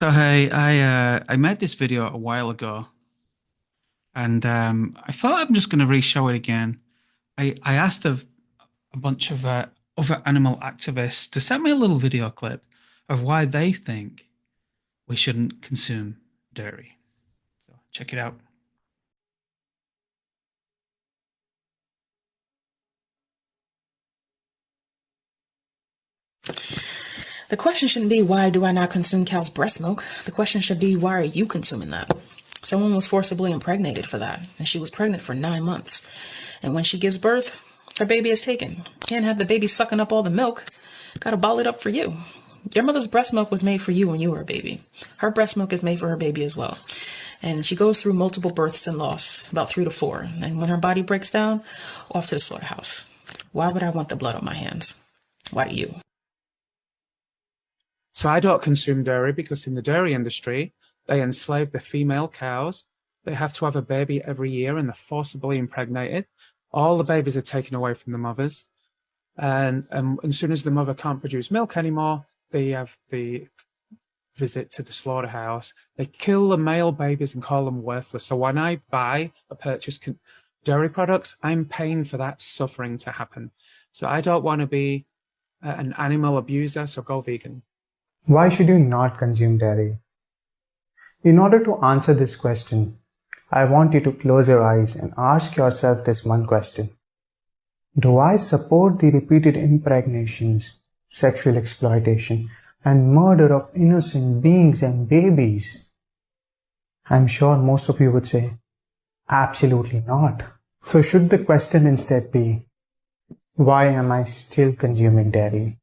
So hey, I made this video a while ago, and I thought I'm just going to re-show it again. I asked a bunch of other animal activists to send me a little video clip of why they think we shouldn't consume dairy. So check it out. The question shouldn't be, why do I not consume cow's breast milk? The question should be, why are you consuming that? Someone was forcibly impregnated for that, and she was pregnant for 9 months. And when she gives birth, her baby is taken. Can't have the baby sucking up all the milk. Gotta bottle it up for you. Your mother's breast milk was made for you when you were a baby. Her breast milk is made for her baby as well. And she goes through multiple births and loss, about 3 to 4. And when her body breaks down, off to the slaughterhouse. Why would I want the blood on my hands? Why do you? So I don't consume dairy because in the dairy industry, they enslave the female cows. They have to have a baby every year and they're forcibly impregnated. All the babies are taken away from the mothers. And as soon as the mother can't produce milk anymore, they have the visit to the slaughterhouse. They kill the male babies and call them worthless. So when I buy or purchase dairy products, I'm paying for that suffering to happen. So I don't want to be an animal abuser, so go vegan. Why should you not consume dairy? In order to answer this question, I want you to close your eyes and ask yourself this one question. Do I support the repeated impregnations, sexual exploitation, and murder of innocent beings and babies? I'm sure most of you would say, absolutely not. So should the question instead be, why am I still consuming dairy?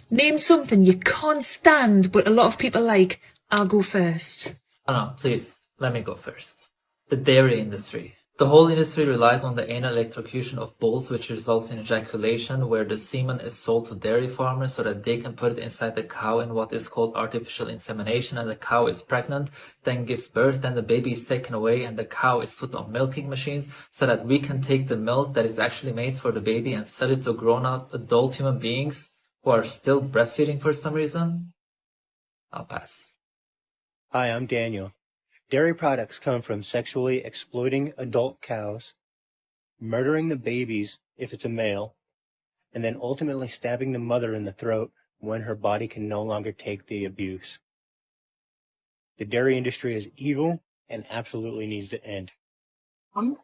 Name something you can't stand, but a lot of people like. I'll go first. Oh no, please, let me go first. The dairy industry. The whole industry relies on the anal electrocution of bulls, which results in ejaculation, where the semen is sold to dairy farmers so that they can put it inside the cow in what is called artificial insemination, and the cow is pregnant, then gives birth, then the baby is taken away and the cow is put on milking machines so that we can take the milk that is actually made for the baby and sell it to grown-up adult human beings who are still breastfeeding for some reason. I'll pass. Hi, I'm Daniel. Dairy products come from sexually exploiting adult cows, murdering the babies if it's a male, and then ultimately stabbing the mother in the throat when her body can no longer take the abuse. The dairy industry is evil and absolutely needs to end. And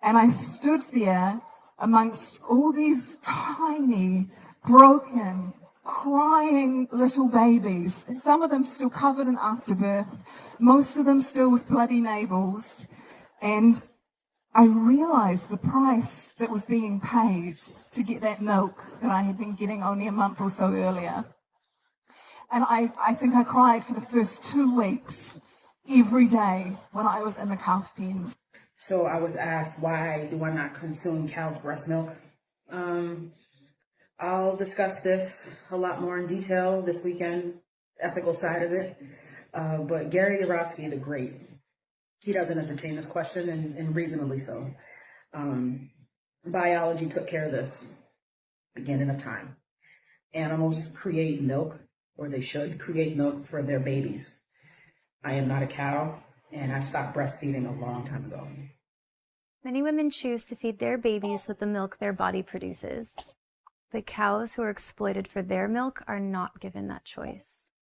I stood there amongst all these tiny, broken, crying little babies, and some of them still covered in afterbirth, most of them still with bloody navels, and I realised the price that was being paid to get that milk that I had been getting only a month or so earlier. And I think I cried for the first 2 weeks, every day when I was in the calf pens. So I was asked, why do I not consume cow's breast milk? I'll discuss this a lot more in detail this weekend, ethical side of it. But Gary Yourofsky, the great, he doesn't entertain this question, and reasonably so. Biology took care of this beginning of time. Animals create milk, or they should create milk for their babies. I am not a cow, and I stopped breastfeeding a long time ago. Many women choose to feed their babies with the milk their body produces. The cows who are exploited for their milk are not given that choice.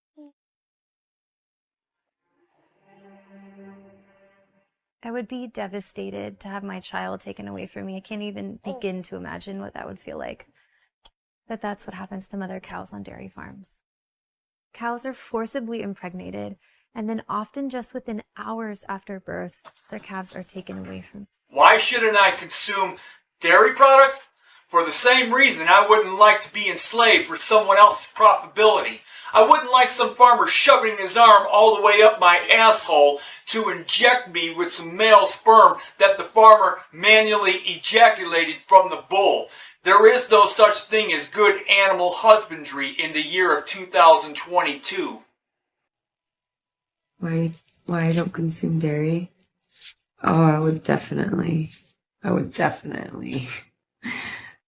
I would be devastated to have my child taken away from me. I can't even begin to imagine what that would feel like. But that's what happens to mother cows on dairy farms. Cows are forcibly impregnated, and then often just within hours after birth, their calves are taken away from them. Why shouldn't I consume dairy products? For the same reason I wouldn't like to be enslaved for someone else's profitability. I wouldn't like some farmer shoving his arm all the way up my asshole to inject me with some male sperm that the farmer manually ejaculated from the bull. There is no such thing as good animal husbandry in the year of 2022. Why I don't consume dairy? Oh, I would definitely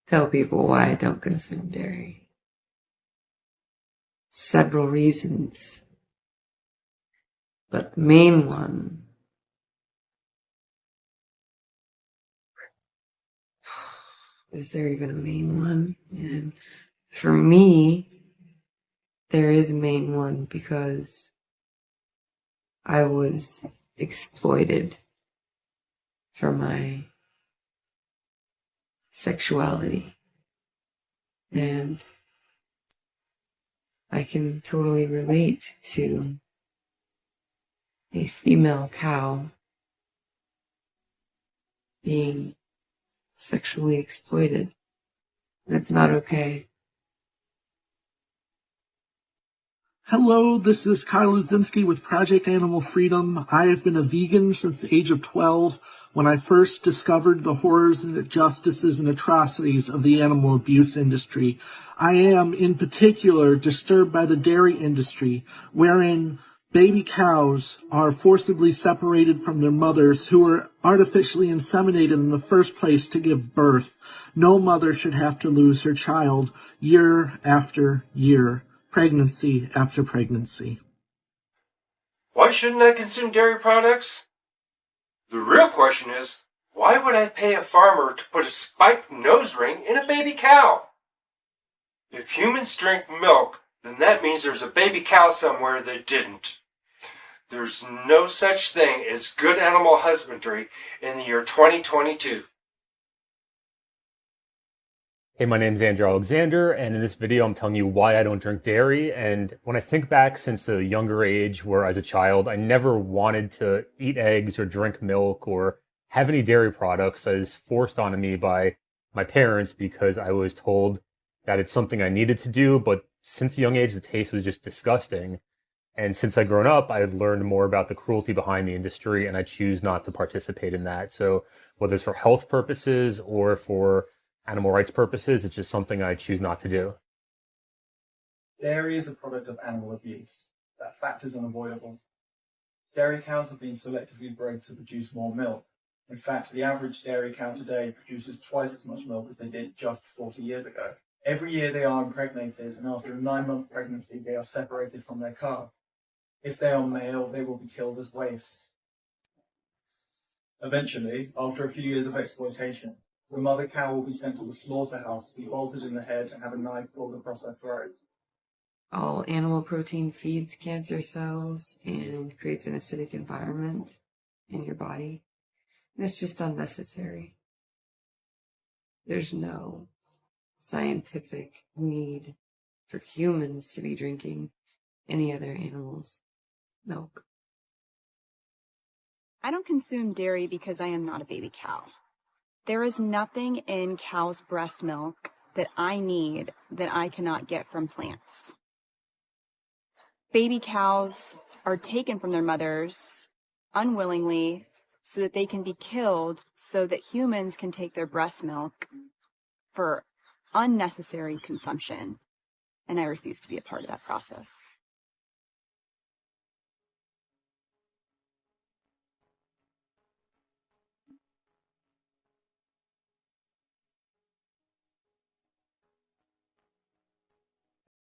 tell people why I don't consume dairy. Several reasons. But the main one, is there even a main one? And for me, there is a main one because I was exploited for my sexuality. And I can totally relate to a female cow being sexually exploited. And it's not okay. Hello, this is Kyle Luzinski with Project Animal Freedom. I have been a vegan since the age of 12 when I first discovered the horrors and injustices and atrocities of the animal abuse industry. I am, in particular, disturbed by the dairy industry, wherein baby cows are forcibly separated from their mothers who are artificially inseminated in the first place to give birth. No mother should have to lose her child year after year, pregnancy after pregnancy. Why shouldn't I consume dairy products? The real question is, why would I pay a farmer to put a spiked nose ring in a baby cow? If humans drink milk, then that means there's a baby cow somewhere that didn't. There's no such thing as good animal husbandry in the year 2022. Hey, my name's Andrew Alexander, and in this video I'm telling you why I don't drink dairy. And when I think back since a younger age, where as a child I never wanted to eat eggs or drink milk or have any dairy products, I was forced onto me by my parents because I was told that it's something I needed to do. But since a young age, the taste was just disgusting. And since I'd grown up, I've learned more about the cruelty behind the industry, and I choose not to participate in that. So whether it's for health purposes or for animal rights purposes, it's just something I choose not to do. Dairy is a product of animal abuse. That fact is unavoidable. Dairy cows have been selectively bred to produce more milk. In fact, the average dairy cow today produces twice as much milk as they did just 40 years ago. Every year they are impregnated, and after a 9-month pregnancy, they are separated from their calf. If they are male, they will be killed as waste. Eventually, after a few years of exploitation, the mother cow will be sent to the slaughterhouse to be bolted in the head and have a knife pulled across her throat. All animal protein feeds cancer cells and creates an acidic environment in your body. And it's just unnecessary. There's no scientific need for humans to be drinking any other animal's milk. I don't consume dairy because I am not a baby cow. There is nothing in cow's breast milk that I need that I cannot get from plants. Baby cows are taken from their mothers unwillingly so that they can be killed so that humans can take their breast milk for unnecessary consumption. And I refuse to be a part of that process.